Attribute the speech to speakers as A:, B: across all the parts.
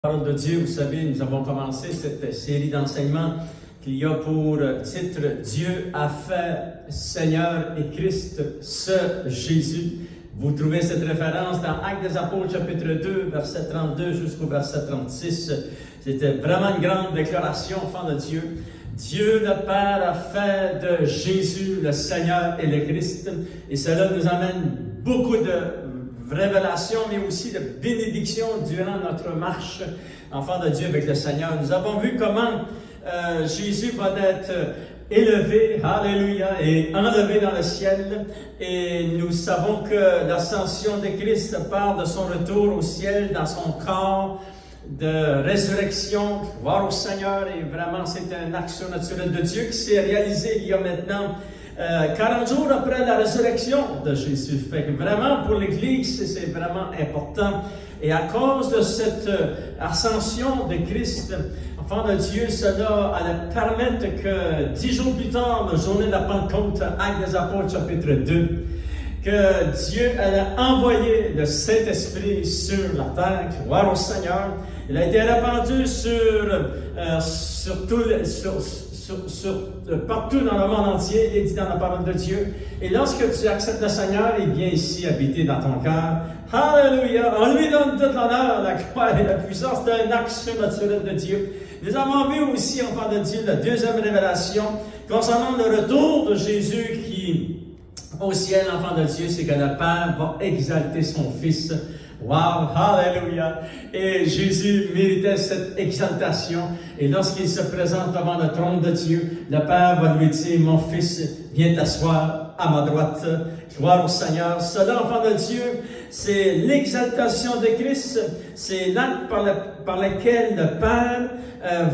A: Parole de Dieu, vous savez, nous avons commencé cette série d'enseignements qu'il y a pour titre « Dieu a fait Seigneur et Christ, ce Jésus ». Vous trouvez cette référence dans Actes des Apôtres, chapitre 2, verset 32 jusqu'au verset 36. C'était vraiment une grande déclaration, enfant de Dieu. Dieu le Père a fait de Jésus le Seigneur et le Christ. Et cela nous amène beaucoup de révélation, mais aussi de bénédiction durant notre marche, enfant de Dieu, avec le Seigneur. Nous avons vu comment Jésus va être élevé, alléluia, et enlevé dans le ciel. Et nous savons que l'ascension de Christ parle de son retour au ciel dans son corps de résurrection. Gloire au Seigneur. Et vraiment, c'est un acte surnaturel de Dieu qui s'est réalisé il y a maintenant 40 jours après la résurrection de Jésus. Fait que vraiment, pour l'Église, c'est vraiment important. Et à cause de cette ascension de Christ, enfant de Dieu, cela allait permettre que 10 jours plus tard, la journée de la Pentecôte, Actes des Apôtres, chapitre 2, que Dieu allait envoyer le Saint-Esprit sur la terre. Gloire au Seigneur. Il a été répandu partout dans le monde entier, il est dit dans la parole de Dieu. Et lorsque tu acceptes le Seigneur, il vient ici habiter dans ton cœur. Alléluia! On lui donne toute l'honneur, la gloire et la puissance d'un acte surnaturel de Dieu. Nous avons vu aussi, enfant de Dieu, la deuxième révélation concernant le retour de Jésus qui, au ciel, enfant de Dieu, c'est que le Père va exalter son Fils. Wow, alléluia! Et Jésus méritait cette exaltation. Et lorsqu'il se présente devant le trône de Dieu, le Père va lui dire, mon Fils, viens t'asseoir à ma droite. Gloire au Seigneur. Cela, enfant de Dieu, c'est l'exaltation de Christ. C'est l'acte par lequel le Père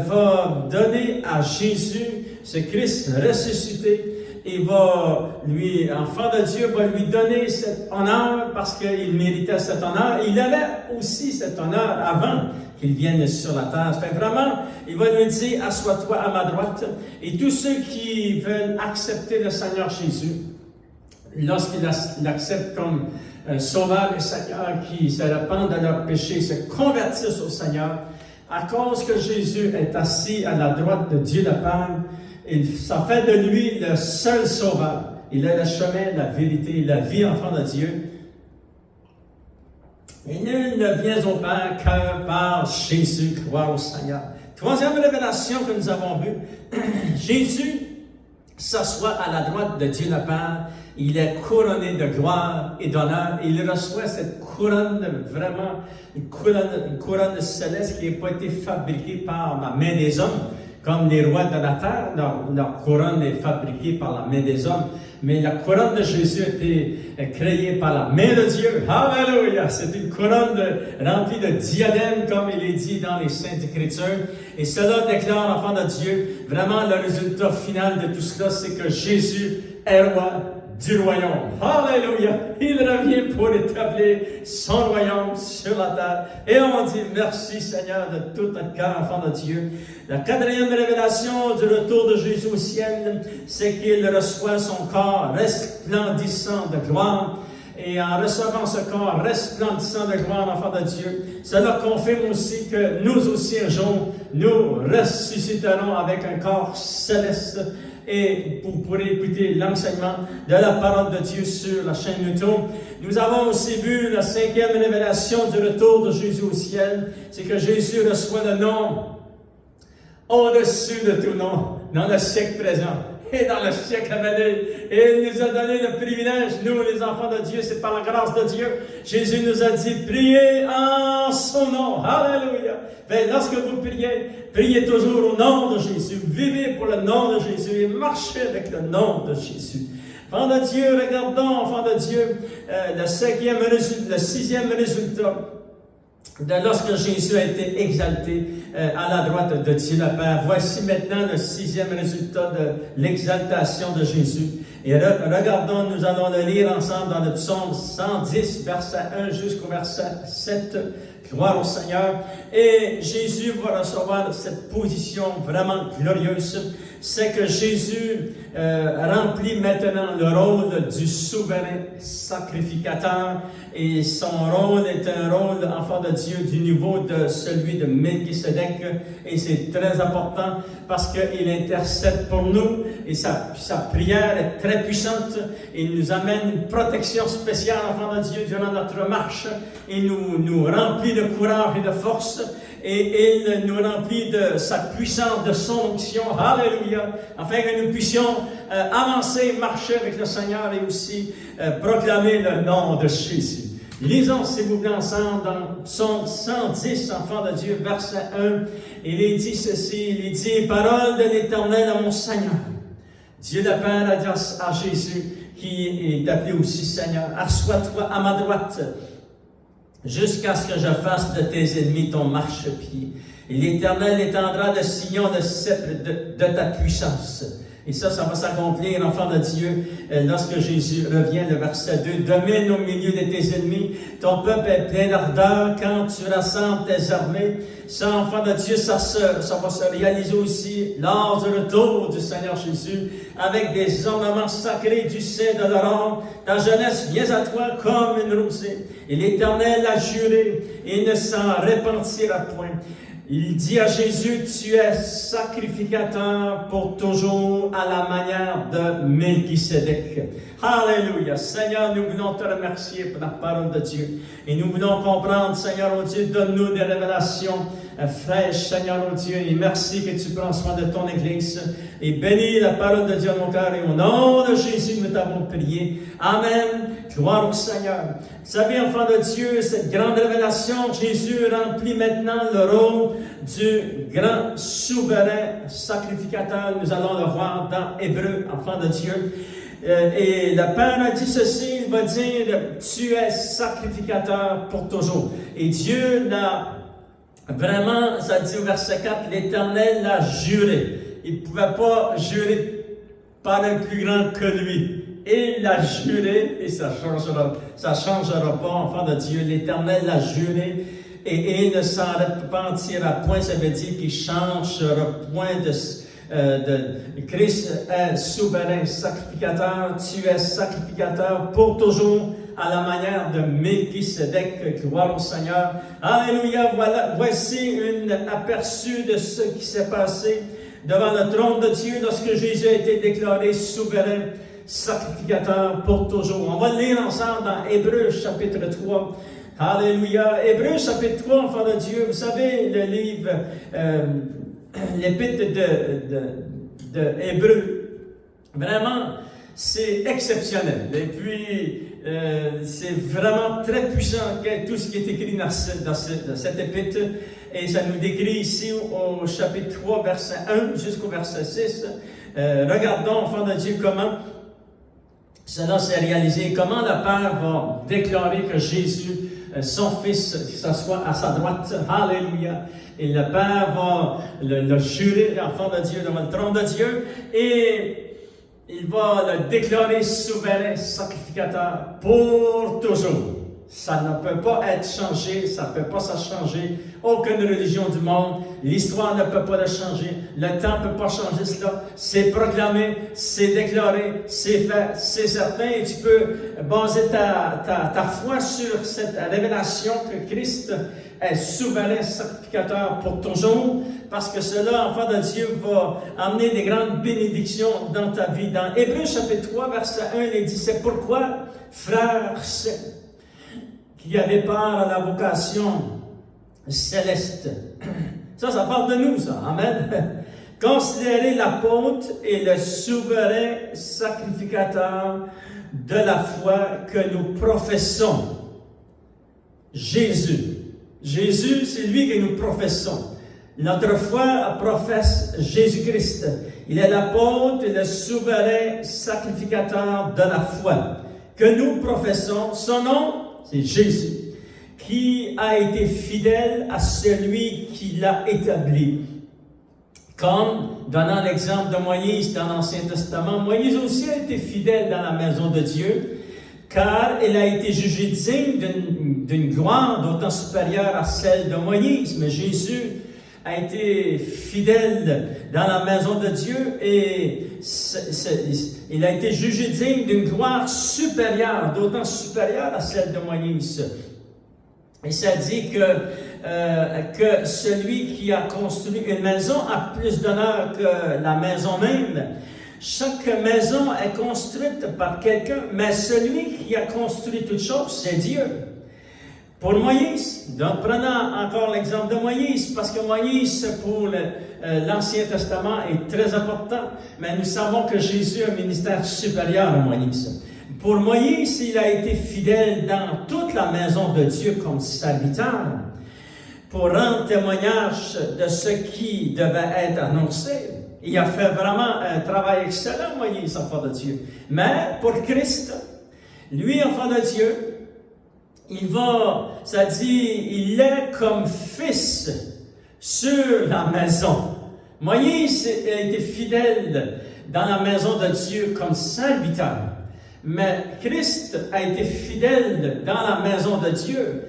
A: va donner à Jésus, ce Christ ressuscité. Il va lui, enfant de Dieu, va lui donner cet honneur parce qu'il méritait cet honneur. Il avait aussi cet honneur avant qu'il vienne sur la terre. Fait vraiment, il va lui dire, assois-toi à ma droite. Et tous ceux qui veulent accepter le Seigneur Jésus, lorsqu'ils l'acceptent comme sauveur et Seigneur, qui se répandent de leurs péchés, se convertissent au Seigneur, à cause que Jésus est assis à la droite de Dieu le Père, ça fait de lui le seul sauveur. Il est le chemin, la vérité, la vie, enfant de Dieu. Et nul ne vient au Père que par Jésus, gloire au Seigneur. Troisième révélation que nous avons vue, Jésus s'assoit à la droite de Dieu le Père. Il est couronné de gloire et d'honneur. Il reçoit cette couronne, vraiment une couronne céleste qui n'a pas été fabriquée par la main des hommes. Comme les rois de la terre, leur couronne est fabriquée par la main des hommes. Mais la couronne de Jésus a été créée par la main de Dieu. Alléluia! C'est une couronne remplie de diadèmes, comme il est dit dans les Saintes Écritures. Et cela déclare, enfant de Dieu, vraiment le résultat final de tout cela, c'est que Jésus est roi du royaume. Alléluia! Il revient pour établir son royaume sur la terre. Et on dit merci Seigneur de tout notre cœur, enfant de Dieu. La quatrième révélation du retour de Jésus au ciel, c'est qu'il reçoit son corps resplendissant de gloire. Et en recevant ce corps resplendissant de gloire, enfant de Dieu, cela confirme aussi que nous aussi un jour, nous ressusciterons avec un corps céleste. Et vous pourrez écouter l'enseignement de la parole de Dieu sur la chaîne YouTube. Nous avons aussi vu la cinquième révélation du retour de Jésus au ciel. C'est que Jésus reçoit le nom au-dessus de tout nom dans le siècle présent et dans le siècle à venir. Et il nous a donné le privilège, nous les enfants de Dieu, c'est par la grâce de Dieu. Jésus nous a dit, priez en son nom. Alléluia. Mais lorsque vous priez, priez toujours au nom de Jésus. Vivez pour le nom de Jésus et marchez avec le nom de Jésus. Enfants de Dieu, regardons, enfants de Dieu, le sixième résultat de lorsque Jésus a été exalté à la droite de Dieu le Père. Voici maintenant le sixième résultat de l'exaltation de Jésus. Et regardons, nous allons le lire ensemble dans le psaume 110, verset 1 jusqu'au verset 7. Gloire au Seigneur. Et Jésus va recevoir cette position vraiment glorieuse. C'est que Jésus remplit maintenant le rôle du souverain sacrificateur. Et son rôle est un rôle, enfant de Dieu, du niveau de celui de Melchisedec. Et c'est très important parce qu'il intercède pour nous. Et sa prière est très puissante. Il nous amène une protection spéciale, enfant de Dieu, durant notre marche. Il nous remplit de courage et de force. Et il nous remplit de sa puissance, de son onction. Alléluia! Afin que nous puissions avancer, marcher avec le Seigneur et aussi proclamer le nom de Jésus. Lisons, s'il vous plaît, ensemble dans Psaume 110, enfant de Dieu, verset 1. Il est dit ceci, il est dit, parole de l'Éternel à mon Seigneur. Dieu le Père a dit à Jésus, qui est appelé aussi Seigneur, assois-toi à ma droite, jusqu'à ce que je fasse de tes ennemis ton marchepied. Et l'Éternel étendra de Sion le sceptre de ta puissance. Et ça va s'accomplir, enfant de Dieu, lorsque Jésus revient, le verset 2. Domine au milieu de tes ennemis. Ton peuple est plein d'ardeur quand tu rassembles tes armées. Ça, enfant de Dieu, ça va se réaliser aussi lors du retour du Seigneur Jésus, avec des ornements sacrés du sein de l'Orient. Ta jeunesse vient à toi comme une rosée. Et l'Éternel a juré, et il ne s'en repentira point. Il dit à Jésus, tu es sacrificateur pour toujours à la manière de Melchisedec. Alléluia. Seigneur, nous voulons te remercier pour la parole de Dieu. Et nous voulons comprendre, Seigneur, oh Dieu, donne-nous des révélations fraîches, Seigneur, oh Dieu. Et merci que tu prends soin de ton Église. Et bénis la parole de Dieu à mon cœur. Et au nom de Jésus, nous t'avons prié. Amen. Gloire au Seigneur. Vous savez, enfant de Dieu, cette grande révélation, Jésus remplit maintenant le rôle du grand souverain sacrificateur. Nous allons le voir dans Hébreux, enfant de Dieu. Et le Père a dit ceci, il va dire, tu es sacrificateur pour toujours. Et Dieu l'a vraiment, ça dit au verset 4, l'Éternel l'a juré. Il ne pouvait pas jurer par un plus grand que lui. Il l'a juré, et ça changera pas, enfant de Dieu. L'Éternel l'a juré, et il ne s'en repentira point. Ça veut dire qu'il ne changera point de Christ est souverain sacrificateur. Tu es sacrificateur pour toujours, à la manière de Melchisedec. Gloire au Seigneur. Alléluia. Voici un aperçu de ce qui s'est passé devant le trône de Dieu lorsque Jésus a été déclaré souverain sacrificateur pour toujours. On va le lire ensemble dans Hébreux chapitre 3. Alléluia. Hébreux chapitre 3, enfant de Dieu. Vous savez, le livre, l'épître de Hébreux, vraiment, c'est exceptionnel. Et puis, c'est vraiment très puissant tout ce qui est écrit dans cette épître. Et ça nous décrit ici au chapitre 3, verset 1 jusqu'au verset 6. Regardons, enfant de Dieu, comment cela s'est réalisé, comment le Père va déclarer que Jésus, son Fils, s'assoit à sa droite. Alléluia. Et le Père va le jurer, l'enfant de Dieu, devant le trône de Dieu. Et il va le déclarer souverain sacrificateur pour toujours. Ça ne peut pas être changé, ça ne peut pas se changer. Aucune religion du monde, l'histoire ne peut pas le changer, le temps ne peut pas changer cela. C'est proclamé, c'est déclaré, c'est fait, c'est certain. Et tu peux baser ta foi sur cette révélation que Christ est souverain sacrificateur pour toujours, parce que cela, enfant de Dieu, va amener des grandes bénédictions dans ta vie. Dans Hébreux chapitre 3, verset 1, il dit, c'est pourquoi, frères, qui avait part à la vocation céleste. Ça parle de nous, ça. Amen. Considérez l'apôtre et le souverain sacrificateur de la foi que nous professons. Jésus. Jésus, c'est lui que nous professons. Notre foi professe Jésus-Christ. Il est l'apôtre et le souverain sacrificateur de la foi que nous professons. Son nom, c'est Jésus, qui a été fidèle à celui qui l'a établi. Comme, donnant l'exemple de Moïse dans l'Ancien Testament, Moïse aussi a été fidèle dans la maison de Dieu. car il a été jugé digne d'une gloire d'autant supérieure à celle de Moïse. Mais Jésus a été fidèle dans la maison de Dieu et il a été jugé digne d'une gloire supérieure, d'autant supérieure à celle de Moïse. Et ça dit que celui qui a construit une maison a plus d'honneur que la maison même. Chaque maison est construite par quelqu'un, mais celui qui a construit toute chose, c'est Dieu. Pour Moïse, donc prenons encore l'exemple de Moïse, parce que Moïse, pour l'Ancien Testament, est très important, mais nous savons que Jésus a un ministère supérieur à Moïse. Pour Moïse, il a été fidèle dans toute la maison de Dieu comme serviteur, pour rendre témoignage de ce qui devait être annoncé. Il a fait vraiment un travail excellent, Moïse, enfant de Dieu. Mais pour Christ, lui, enfant de Dieu, ça dit, il est comme fils sur la maison. Moïse a été fidèle dans la maison de Dieu comme serviteur. Mais Christ a été fidèle dans la maison de Dieu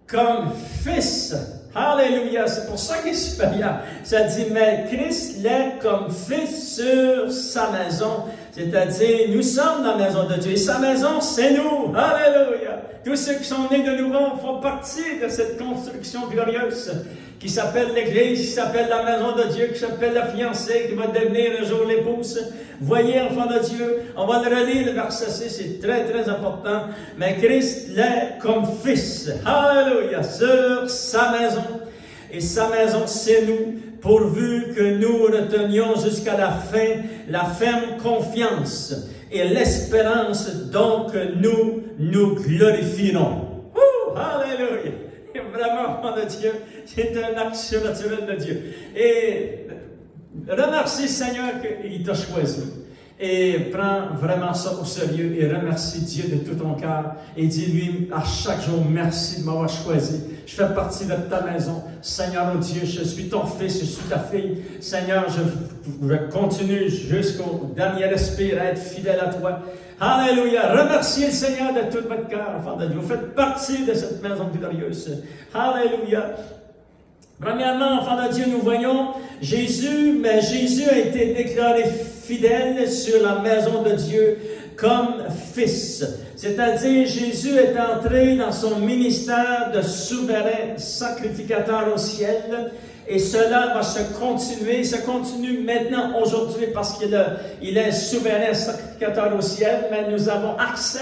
A: comme fils. Alléluia, c'est pour ça qu'il est supérieur. Ça dit, mais Christ l'est comme fils sur sa maison. C'est-à-dire, nous sommes la maison de Dieu. Et sa maison, c'est nous. Alléluia. Tous ceux qui sont nés de nouveau font partie de cette construction glorieuse qui s'appelle l'Église, qui s'appelle la maison de Dieu, qui s'appelle la fiancée, qui va devenir un jour l'épouse. Voyez, enfants de Dieu, on va le relire, le verset 6, c'est très, très important. Mais Christ l'est comme fils. Alléluia. Sur sa maison. Et sa maison, c'est nous, pourvu que nous retenions jusqu'à la fin la ferme confiance et l'espérance dont nous glorifierons. Alléluia! Vraiment, enfant de Dieu, c'est un acte surnaturel de Dieu. Et remercie Seigneur qu'il t'a choisi. Et prends vraiment ça au sérieux et remercie Dieu de tout ton cœur. Et dis-lui à chaque jour, merci de m'avoir choisi. Je fais partie de ta maison. Seigneur, oh Dieu, je suis ton fils, je suis ta fille. Seigneur, je continue jusqu'au dernier respire à être fidèle à toi. Alléluia. Remerciez le Seigneur de tout votre cœur, enfant de Dieu. Vous faites partie de cette maison glorieuse. Alléluia. Premièrement, enfant de Dieu, nous voyons Jésus, mais Jésus a été déclaré fidèle sur la maison de Dieu comme fils. C'est-à-dire, Jésus est entré dans son ministère de souverain sacrificateur au ciel. Et cela va se continue maintenant aujourd'hui parce qu'il est souverain sacrificateur au ciel, mais nous avons accès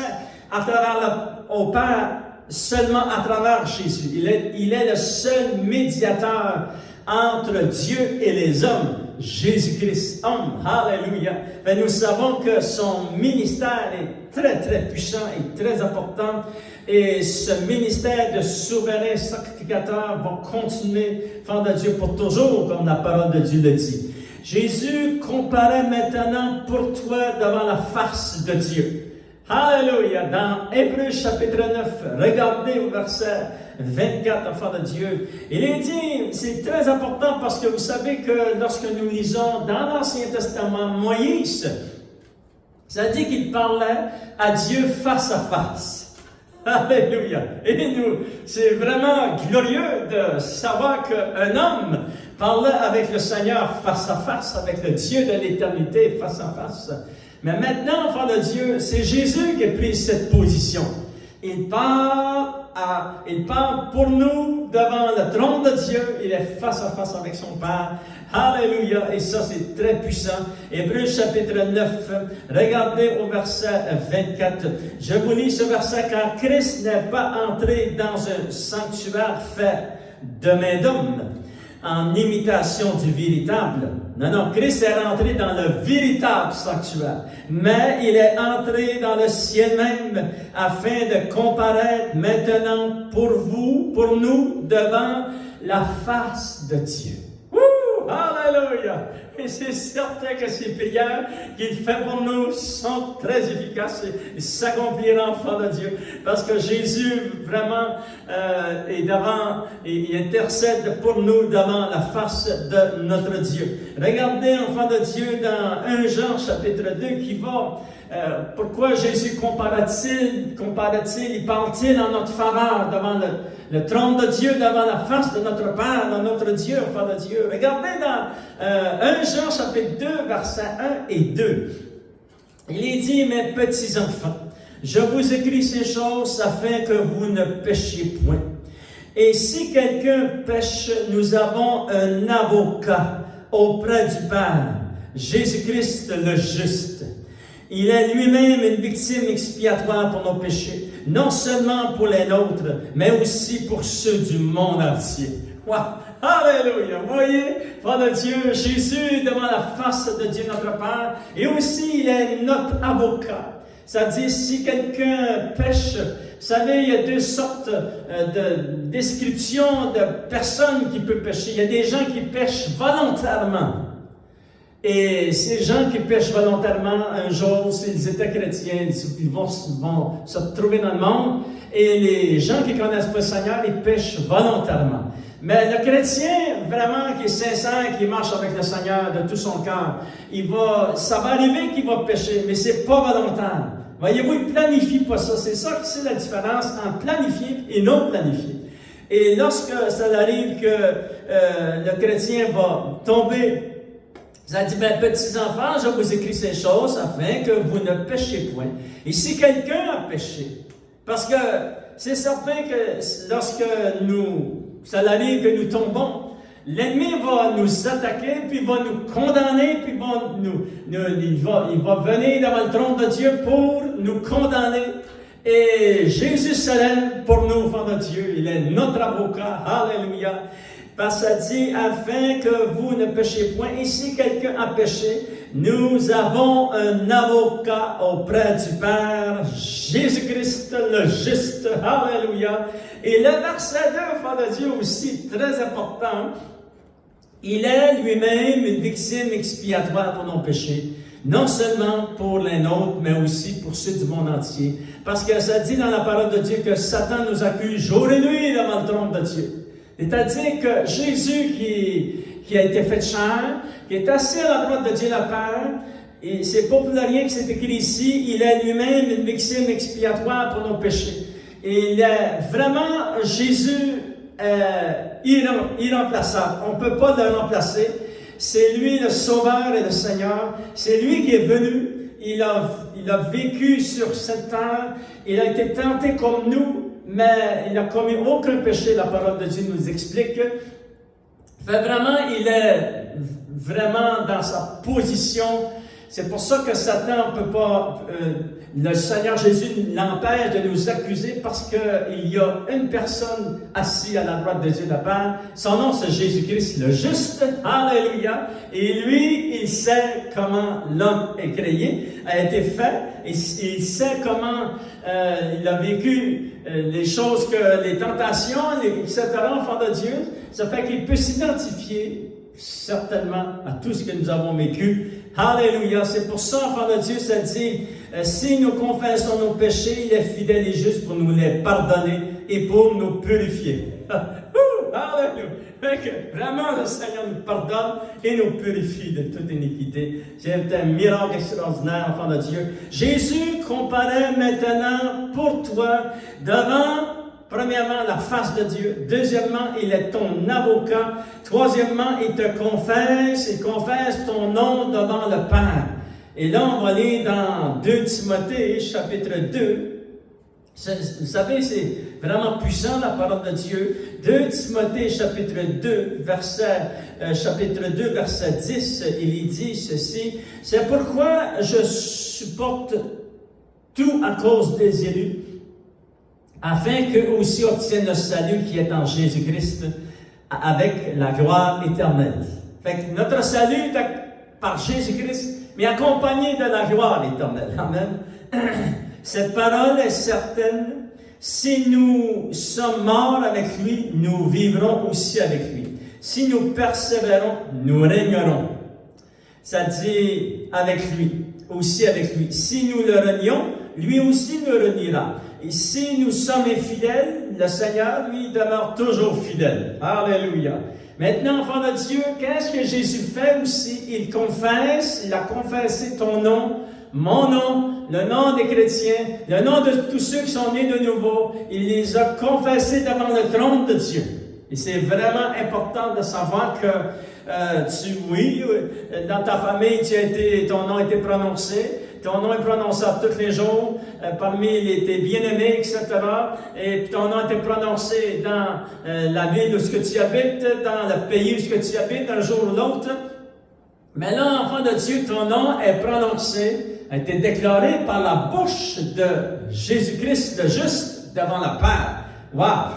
A: à travers au Père seulement à travers Jésus. Il est le seul médiateur entre Dieu et les hommes. Jésus-Christ, homme. Alléluia. Mais nous savons que son ministère est très, très puissant et très important. Et ce ministère de souverain sacrificateur va continuer, enfant de Dieu, pour toujours, comme la parole de Dieu le dit. Jésus comparaît maintenant pour toi devant la face de Dieu. Alléluia. Dans Hébreux chapitre 9, regardez au verset 24, enfants de Dieu. Il est dit, c'est très important parce que vous savez que lorsque nous lisons dans l'Ancien Testament Moïse, ça dit qu'il parlait à Dieu face à face. Alléluia. Et nous, c'est vraiment glorieux de savoir qu'un homme parlait avec le Seigneur face à face, avec le Dieu de l'éternité face à face. Mais maintenant, enfant de Dieu, c'est Jésus qui a pris cette position. Il parle pour nous devant le trône de Dieu. Il est face à face avec son Père. Alléluia. Et ça, c'est très puissant. Hébreux chapitre 9. Regardez au verset 24. Je vous lis ce verset. Car Christ n'est pas entré dans un sanctuaire fait de main d'homme, en imitation du véritable. Non, Christ est rentré dans le véritable sanctuaire. Mais il est entré dans le ciel même afin de comparaître maintenant pour nous, devant la face de Dieu. Alléluia! Et c'est certain que ces prières qu'il fait pour nous sont très efficaces et s'accompliront, enfant de Dieu. Parce que Jésus vraiment il intercède pour nous devant la face de notre Dieu. Regardez, enfants de Dieu, dans 1 Jean chapitre 2 qui va, pourquoi Jésus compare-t-il, il parle-t-il en notre faveur devant le trône de Dieu, devant la face de notre Père, de notre Dieu, enfants de Dieu. Regardez dans 1 Jean chapitre 2, versets 1 et 2. Il est dit, mes petits enfants, je vous écris ces choses afin que vous ne péchiez point. Et si quelqu'un pêche, nous avons un avocat auprès du Père, Jésus-Christ le juste. Il est lui-même une victime expiatoire pour nos péchés, non seulement pour les nôtres, mais aussi pour ceux du monde entier. Wow! Alléluia! Vous voyez, frère de Dieu, Jésus devant la face de Dieu notre Père, et aussi il est notre avocat. C'est-à-dire, si quelqu'un pêche, vous savez, il y a deux sortes de descriptions de personnes qui peuvent pêcher. Il y a des gens qui pêchent volontairement. Et ces gens qui pêchent volontairement, un jour, s'ils étaient chrétiens, ils vont se retrouver dans le monde. Et les gens qui ne connaissent pas le Seigneur, ils pêchent volontairement. Mais le chrétien, vraiment, qui est sincère, qui marche avec le Seigneur de tout son cœur, ça va arriver qu'il va pécher, mais c'est pas volontaire. Voyez-vous, il ne planifie pas ça. C'est ça qui c'est la différence entre planifier et non planifier. Et lorsque ça arrive que le chrétien va tomber, ça dit, ben, petits enfants, je vous écris ces choses afin que vous ne péchiez point. Et si quelqu'un a péché, parce que c'est certain que lorsque ça arrive que nous tombons, l'ennemi va nous attaquer, puis il va nous condamner, puis il va venir devant le trône de Dieu pour nous condamner. Et Jésus se lève pour nous, enfants de Dieu. Il est notre avocat. Alléluia. Parce que ça dit, afin que vous ne péchiez point. Et si quelqu'un a péché, nous avons un avocat auprès du Père, Jésus-Christ le juste. Alléluia. Et le verset 2, enfants de Dieu, aussi très important. Il est lui-même une victime expiatoire pour nos péchés, non seulement pour les nôtres, mais aussi pour ceux du monde entier. Parce que ça dit dans la parole de Dieu que Satan nous accuse jour et nuit devant le trône de Dieu. C'est-à-dire que Jésus qui a été fait chair, qui est assis à la droite de Dieu le Père, et c'est pas pour rien que c'est écrit ici, il est lui-même une victime expiatoire pour nos péchés. Et il est vraiment Jésus irremplaçable. On ne peut pas le remplacer. C'est lui le Sauveur et le Seigneur. C'est lui qui est venu. Il a vécu sur cette terre. Il a été tenté comme nous, mais il n'a commis aucun péché. La parole de Dieu nous explique. Fait vraiment, il est vraiment dans sa position. C'est pour ça que Satan ne peut pas, le Seigneur Jésus l'empêche de nous accuser parce qu'il y a une personne assise à la droite de Dieu le Père. Son nom c'est Jésus-Christ le juste. Alléluia. Et lui, il sait comment l'homme est créé, a été fait. Et il sait comment il a vécu les choses, les tentations, etc. enfant de Dieu. Ça fait qu'il peut s'identifier certainement à tout ce que nous avons vécu. Alléluia. C'est pour ça, enfant de Dieu, ça dit, si nous confessons nos péchés, il est fidèle et juste pour nous les pardonner et pour nous purifier. Alléluia. Vraiment, le Seigneur nous pardonne et nous purifie de toute iniquité. C'est un miracle extraordinaire, enfant de Dieu. Jésus comparaît maintenant pour toi devant, premièrement, la face de Dieu. Deuxièmement, il est ton avocat. Troisièmement, il confesse ton nom devant le Père. Et là, on va aller dans 2 Timothée, chapitre 2. Vous savez, c'est vraiment puissant, la parole de Dieu. 2 Timothée, chapitre 2, verset 10, il y dit ceci. C'est pourquoi je supporte tout à cause des élus, afin qu'eux aussi obtiennent le salut qui est en Jésus-Christ avec la gloire éternelle. Fait que notre salut est par Jésus-Christ, mais accompagné de la gloire éternelle. Amen. Cette parole est certaine. Si nous sommes morts avec lui, nous vivrons aussi avec lui. Si nous persévérons, nous régnerons. Ça dit avec lui, aussi avec lui. Si nous le renions, lui aussi nous reniera. Et si nous sommes infidèles, le Seigneur, lui, demeure toujours fidèle. Alléluia. Maintenant, enfant de Dieu, qu'est-ce que Jésus fait aussi? Il a confessé ton nom, mon nom, le nom des chrétiens, le nom de tous ceux qui sont nés de nouveau. Il les a confessés devant le trône de Dieu. Et c'est vraiment important de savoir que dans ta famille, ton nom a été prononcé. Ton nom est prononcé tous les jours, parmi tes bien-aimés, etc. Et ton nom a été prononcé dans la ville où tu habites, dans le pays où tu habites, un jour ou l'autre. Mais là, enfant de Dieu, ton nom est prononcé, a été déclaré par la bouche de Jésus-Christ, le juste, devant le Père. Wow!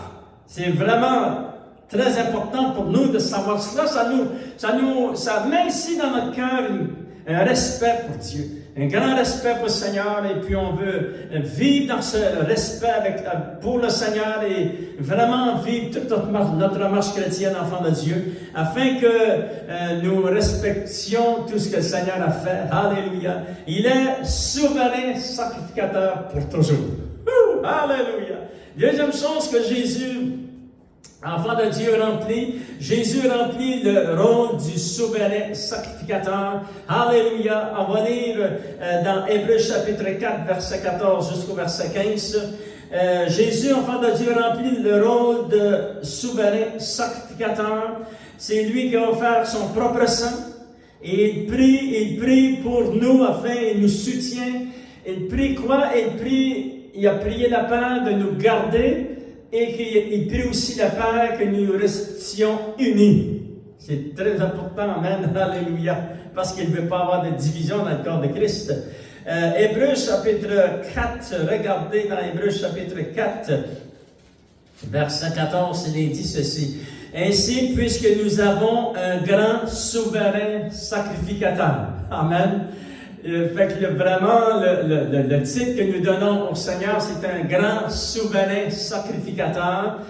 A: C'est vraiment très important pour nous de savoir cela. Ça met ici dans notre cœur un respect pour Dieu, un grand respect pour le Seigneur, et puis on veut vivre dans ce respect pour le Seigneur et vraiment vivre toute notre marche chrétienne, enfant de Dieu, afin que nous respections tout ce que le Seigneur a fait. Alléluia. Il est souverain sacrificateur pour toujours. Alléluia. Deuxième chose que Jésus, enfant de Dieu, Jésus remplit le rôle du souverain sacrificateur. Alléluia. On va lire dans Hébreux chapitre 4, verset 14 jusqu'au verset 15. Jésus, enfant de Dieu, remplit le rôle de souverain sacrificateur. C'est lui qui a offert son propre sang. Et il prie pour nous afin qu'il nous soutient. Il prie quoi? Il a prié la Père de nous garder. Et qu'il prie aussi le Père que nous restions unis. C'est très important, amen, alléluia, parce qu'il ne veut pas avoir de division dans le corps de Christ. Hébreux chapitre 4, regardez dans Hébreux chapitre 4, verset 14, il est dit ceci. Ainsi, puisque nous avons un grand souverain sacrificateur. Amen. Fait que vraiment, le titre que nous donnons au Seigneur, c'est un grand souverain sacrificateur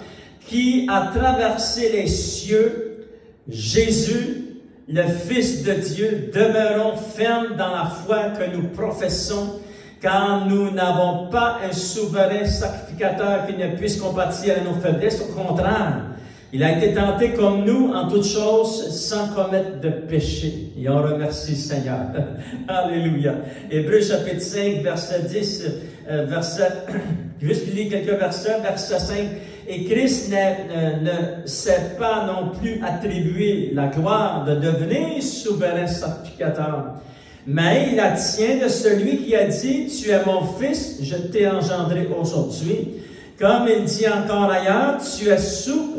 A: qui a traversé les cieux. Jésus, le Fils de Dieu, demeurons fermes dans la foi que nous professons, car nous n'avons pas un souverain sacrificateur qui ne puisse compatir à nos faiblesses. Au contraire, il a été tenté comme nous en toutes choses, sans commettre de péché. Et on remercie le Seigneur. Alléluia. Hébreux chapitre 5, verset 10, juste lis quelques versets, verset 5. Et Christ ne s'est pas non plus attribué la gloire de devenir souverain sacrificateur. Mais il la tient de celui qui a dit, « Tu es mon fils, je t'ai engendré aujourd'hui. » Comme il dit encore ailleurs, tu es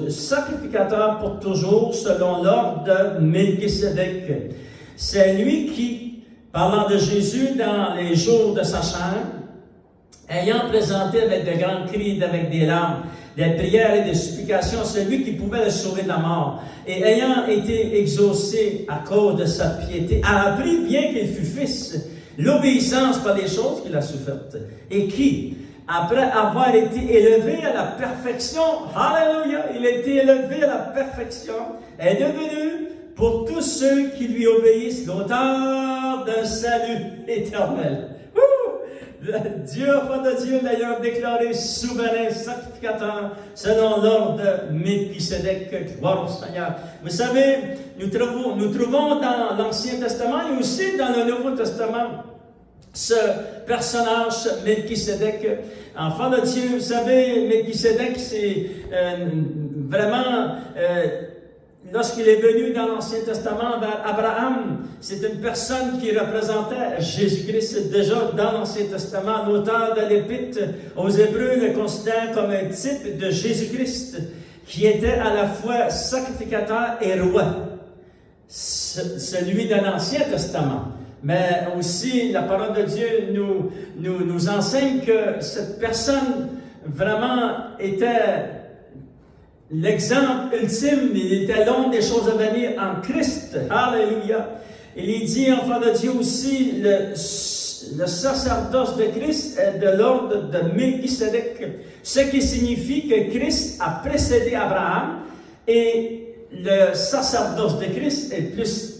A: sacrificateur pour toujours selon l'ordre de Melchisédek. C'est lui qui, parlant de Jésus dans les jours de sa chair, ayant présenté avec de grands cris, avec des larmes, des prières et des supplications, celui qui pouvait le sauver de la mort, et ayant été exaucé à cause de sa piété, a appris, bien qu'il fût fils, l'obéissance par les choses qu'il a souffertes, et qui, après avoir été élevé à la perfection, alléluia, il a été élevé à la perfection, est devenu, pour tous ceux qui lui obéissent, l'auteur d'un salut éternel. Dieu, enfant de Dieu, d'ailleurs déclaré souverain sacrificateur, selon l'ordre de Melchisédek, gloire au Seigneur. Vous savez, nous trouvons dans l'Ancien Testament et aussi dans le Nouveau Testament, ce personnage, Melchisédek, enfant de Dieu. Vous savez, Melchisédek, c'est vraiment, lorsqu'il est venu dans l'Ancien Testament vers Abraham, c'est une personne qui représentait Jésus-Christ. Déjà dans l'Ancien Testament, l'auteur de l'Épître aux Hébreux le considère comme un type de Jésus-Christ, qui était à la fois sacrificateur et roi. Celui de l'Ancien Testament. Mais aussi, la parole de Dieu nous enseigne que cette personne vraiment était l'exemple ultime. Il était l'ombre des choses à venir en Christ. Alléluia. Il dit, enfant de Dieu aussi, le sacerdoce de Christ est de l'ordre de Melchisédek, ce qui signifie que Christ a précédé Abraham et le sacerdoce de Christ est plus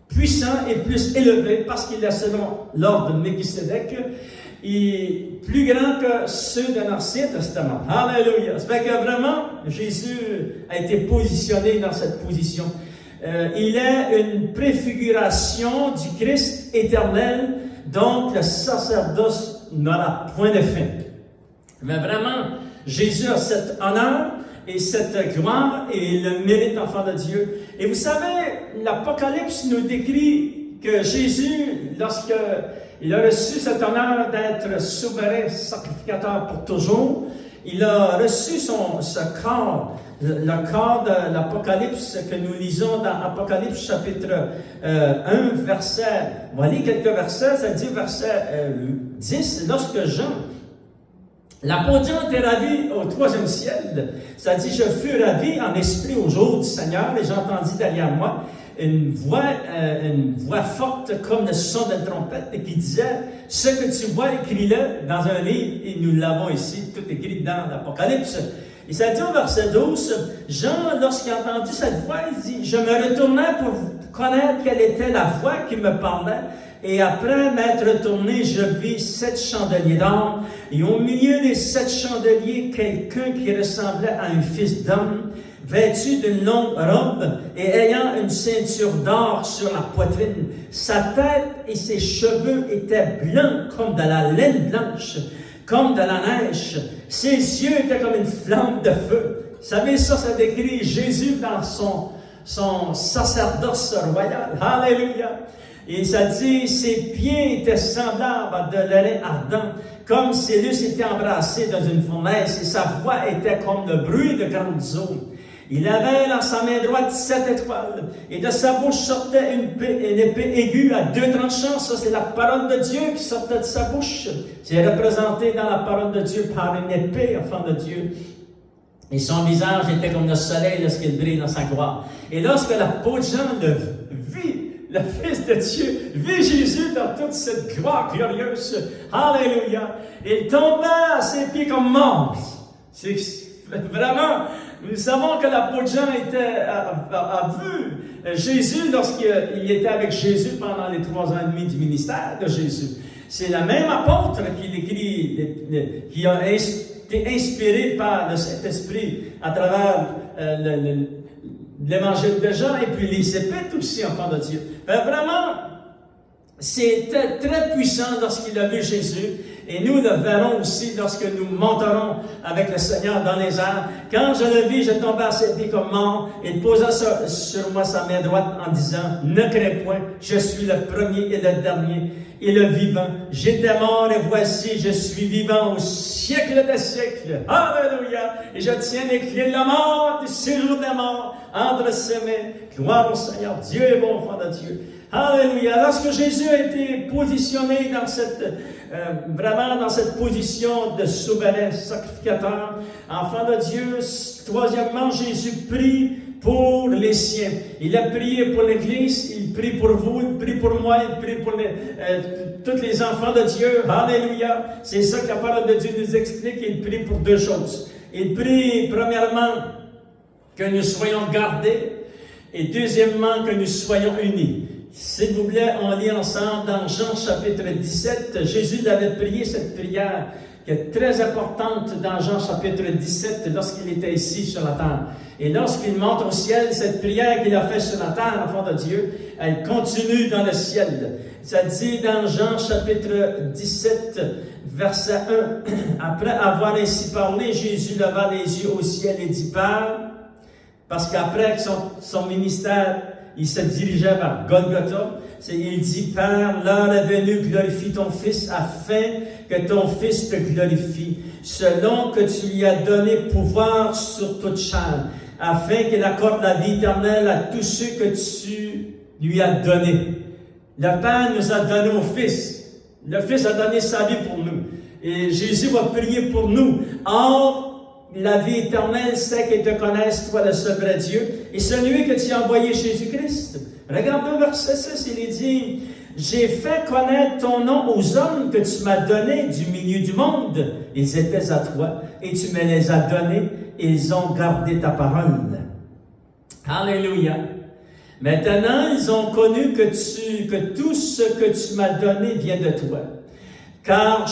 A: puissant et plus élevé parce qu'il est selon l'ordre de Melchisédek. plus grand que ceux de l'Ancien Testament. Alléluia! Ça fait que vraiment, Jésus a été positionné dans cette position. Il est une préfiguration du Christ éternel, donc le sacerdoce n'aura point de fin. Mais vraiment, Jésus a cet honneur et cette gloire et il le mérite, enfant de Dieu. Et vous savez, l'Apocalypse nous décrit que Jésus, lorsqu'il a reçu cet honneur d'être souverain sacrificateur pour toujours, il a reçu ce corps, le corps de l'Apocalypse que nous lisons dans Apocalypse chapitre 1, verset, on va lire quelques versets, ça dit verset 10, lorsque Jean, l'apôtre Jean était ravi au troisième ciel, ça dit, je fus ravi en esprit au jour du Seigneur, et j'entendis derrière moi une voix forte comme le son d'une trompette et qui disait, ce que tu vois, écris-le dans un livre, et nous l'avons ici, tout écrit dans l'Apocalypse. Et ça dit au verset 12, Jean, lorsqu'il a entendu cette voix, il dit, je me retournai pour connaître quelle était la voix qui me parlait, et après m'être retourné, je vis 7 chandeliers d'or, et au milieu des 7 chandeliers, quelqu'un qui ressemblait à un fils d'homme, vêtu d'une longue robe et ayant une ceinture d'or sur la poitrine. Sa tête et ses cheveux étaient blancs comme de la laine blanche, comme de la neige. Ses yeux étaient comme une flamme de feu. Vous savez, ça décrit Jésus dans son sacerdoce royal. Alléluia! Et ça dit, ses pieds étaient semblables à de lait ardent, comme s'il eussent été embrassés dans une fournaise, et sa voix était comme le bruit de grandes eaux. Il avait dans sa main droite 7 étoiles, et de sa bouche sortait une épée aiguë à 2 tranchants. Ça, c'est la parole de Dieu qui sortait de sa bouche. C'est représenté dans la parole de Dieu par une épée, enfant de Dieu. Et son visage était comme le soleil lorsqu'il brille dans sa gloire. Et lorsque l'apôtre Jean le vit, le Fils de Dieu, vit Jésus dans toute cette gloire glorieuse. Alléluia! Il tomba à ses pieds comme mort. C'est vraiment... Nous savons que l'apôtre Jean a vu Jésus lorsqu'il était avec Jésus pendant les 3 ans et demi du ministère de Jésus. C'est la même apôtre qui a été inspiré par le Saint-Esprit à travers l'évangile de Jean et puis les épîtres aussi, enfants de Dieu. Vraiment, c'était très puissant lorsqu'il a vu Jésus. Et nous le verrons aussi lorsque nous monterons avec le Seigneur dans les airs. Quand je le vis, je tombais à ses pieds comme mort. Il posa sur moi sa main droite en disant, ne crains point, je suis le premier et le dernier et le vivant. J'étais mort et voici, je suis vivant au siècle des siècles. Alléluia! Et je tiens les clés de la mort, du séjour des morts, entre ses mains. Gloire au Seigneur. Dieu est bon, enfant de Dieu. Alléluia! Lorsque Jésus a été positionné dans vraiment dans cette position de souverain sacrificateur, enfant de Dieu, troisièmement, Jésus prie pour les siens. Il a prié pour l'Église, il prie pour vous, il prie pour moi, il prie pour tous les enfants de Dieu. Alléluia! C'est ça que la parole de Dieu nous explique. Il prie pour 2 choses. Il prie, premièrement, que nous soyons gardés, et deuxièmement, que nous soyons unis. S'il vous plaît, on lit ensemble dans Jean chapitre 17. Jésus avait prié cette prière qui est très importante dans Jean chapitre 17 lorsqu'il était ici sur la terre. Et lorsqu'il monte au ciel, cette prière qu'il a faite sur la terre, enfant de Dieu, elle continue dans le ciel. Ça dit dans Jean chapitre 17, verset 1, après avoir ainsi parlé, Jésus leva les yeux au ciel et dit, Père, parce qu'après son ministère, il se dirigeait vers Golgotha. Il dit, Père, l'heure est venue, glorifie ton Fils, afin que ton Fils te glorifie, selon que tu lui as donné pouvoir sur toute chair, afin qu'il accorde la vie éternelle à tous ceux que tu lui as donnés. Le Père nous a donné au Fils. Le Fils a donné sa vie pour nous. Et Jésus va prier pour nous. Or, la vie éternelle, c'est qu'ils te connaissent, toi, le seul vrai Dieu, et celui que tu as envoyé, Jésus-Christ. Regarde le verset 6, il est dit, « J'ai fait connaître ton nom aux hommes que tu m'as donnés du milieu du monde. Ils étaient à toi, et tu me les as donnés, et ils ont gardé ta parole. » Alléluia. Maintenant, ils ont connu que tout ce que tu m'as donné vient de toi. car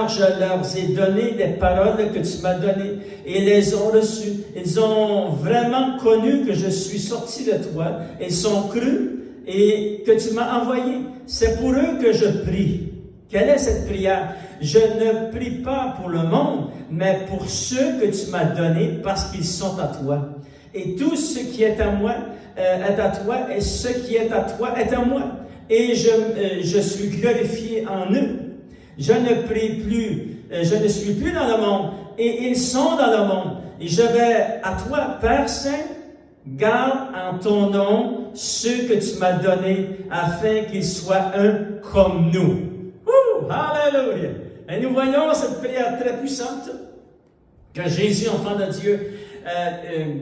A: je leur ai donné des paroles que tu m'as données et ils les ont reçues. Ils ont vraiment connu que je suis sorti de toi. Ils sont crus et que tu m'as envoyé. C'est pour eux que je prie. Quelle est cette prière? Je ne prie pas pour le monde, mais pour ceux que tu m'as donnés parce qu'ils sont à toi. Et tout ce qui est à moi est à toi, et ce qui est à toi est à moi. Et je suis glorifié en eux. Je ne suis plus dans le monde, et ils sont dans le monde. Et je vais à toi, Père Saint, garde en ton nom ceux que tu m'as donnés, afin qu'ils soient un comme nous. Alléluia! Et nous voyons cette prière très puissante que Jésus, enfant de Dieu,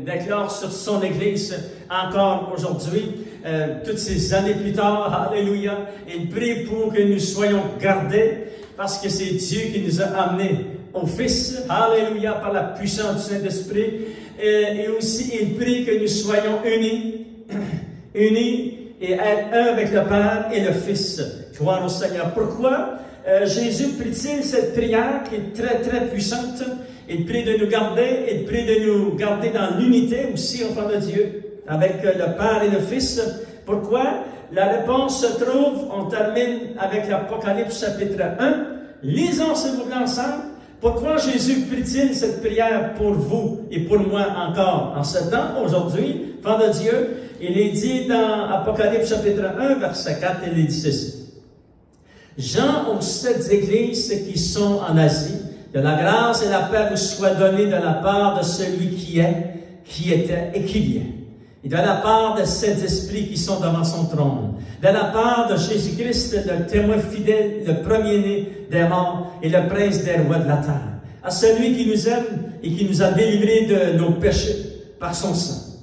A: déclare sur son Église encore aujourd'hui, toutes ces années plus tard. Alléluia! Il prie pour que nous soyons gardés, parce que c'est Dieu qui nous a amenés au Fils. Alléluia! Par la puissance du Saint-Esprit. Et aussi, il prie que nous soyons unis et être un avec le Père et le Fils. Gloire au Seigneur. Pourquoi Jésus prie-t-il cette prière qui est très très puissante? Il prie de nous garder, il prie de nous garder dans l'unité aussi, enfant de Dieu, avec le Père et le Fils. Pourquoi? La réponse se trouve, on termine avec l'Apocalypse chapitre 1. Lisons s'il vous plaît ensemble. Pourquoi Jésus prie-t-il cette prière pour vous et pour moi encore en ce temps, aujourd'hui, enfant de Dieu? Il est dit dans Apocalypse chapitre 1, verset 4, il est dit ceci. Jean aux 7 églises qui sont en Asie, que la grâce et la paix vous soient données de la part de celui qui est, qui était et qui vient. Et de la part de 7 esprits qui sont devant son trône. De la part de Jésus-Christ, le témoin fidèle, le premier-né des morts et le prince des rois de la terre. À celui qui nous aime et qui nous a délivrés de nos péchés par son sang.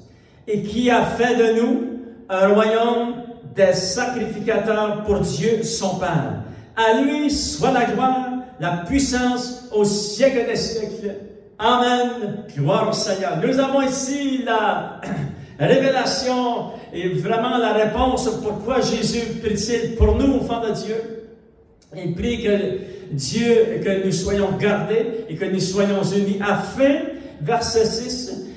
A: Et qui a fait de nous un royaume des sacrificateurs pour Dieu son Père. À lui soit la gloire, la puissance au siècle des siècles. Amen. Gloire au Seigneur. Nous avons ici la révélation et vraiment la réponse pourquoi Jésus prie-t-il pour nous, enfants de Dieu. Il prie que nous soyons gardés et que nous soyons unis afin, verset 6,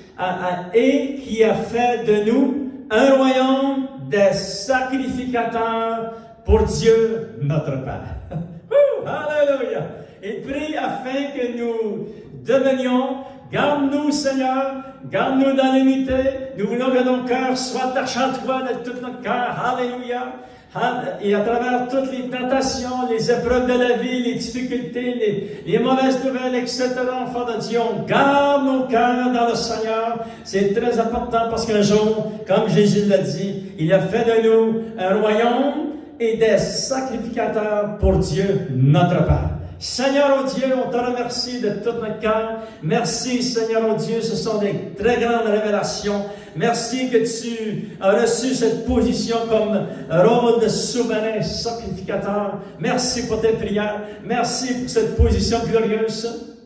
A: et qui a fait de nous un royaume des sacrificateurs pour Dieu notre Père. Alléluia! Il prie afin que nous devenions, garde-nous Seigneur, garde-nous dans l'unité, nous voulons que nos cœurs soient attachés à toi de tout notre cœur. Alléluia! Et à travers toutes les tentations, les épreuves de la vie, les difficultés, les mauvaises nouvelles, etc., enfants de Dieu, on garde nos cœurs dans le Seigneur. C'est très important parce qu'un jour, comme Jésus l'a dit, il a fait de nous un royaume et des sacrificateurs pour Dieu, notre Père. Seigneur, oh Dieu, on te remercie de tout notre cœur. Merci, Seigneur, oh Dieu, ce sont des très grandes révélations. Merci que tu as reçu cette position comme rôle de souverain sacrificateur. Merci pour tes prières. Merci pour cette position glorieuse.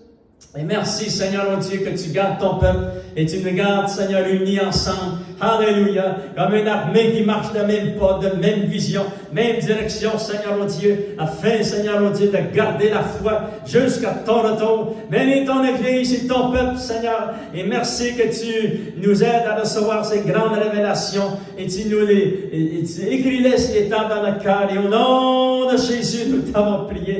A: Et merci, Seigneur, oh Dieu, que tu gardes ton peuple et tu nous gardes, Seigneur, unis ensemble. Alléluia. Comme une armée qui marche de même pas, de même vision, même direction, Seigneur, oh Dieu, afin, Seigneur, oh Dieu, de garder la foi jusqu'à ton retour. Bénis ton Église et ton peuple, Seigneur. Et merci que tu nous aides à recevoir ces grandes révélations et tu nous tu écris-les sur les tables dans notre cœur. Et au nom de Jésus, nous t'avons prié.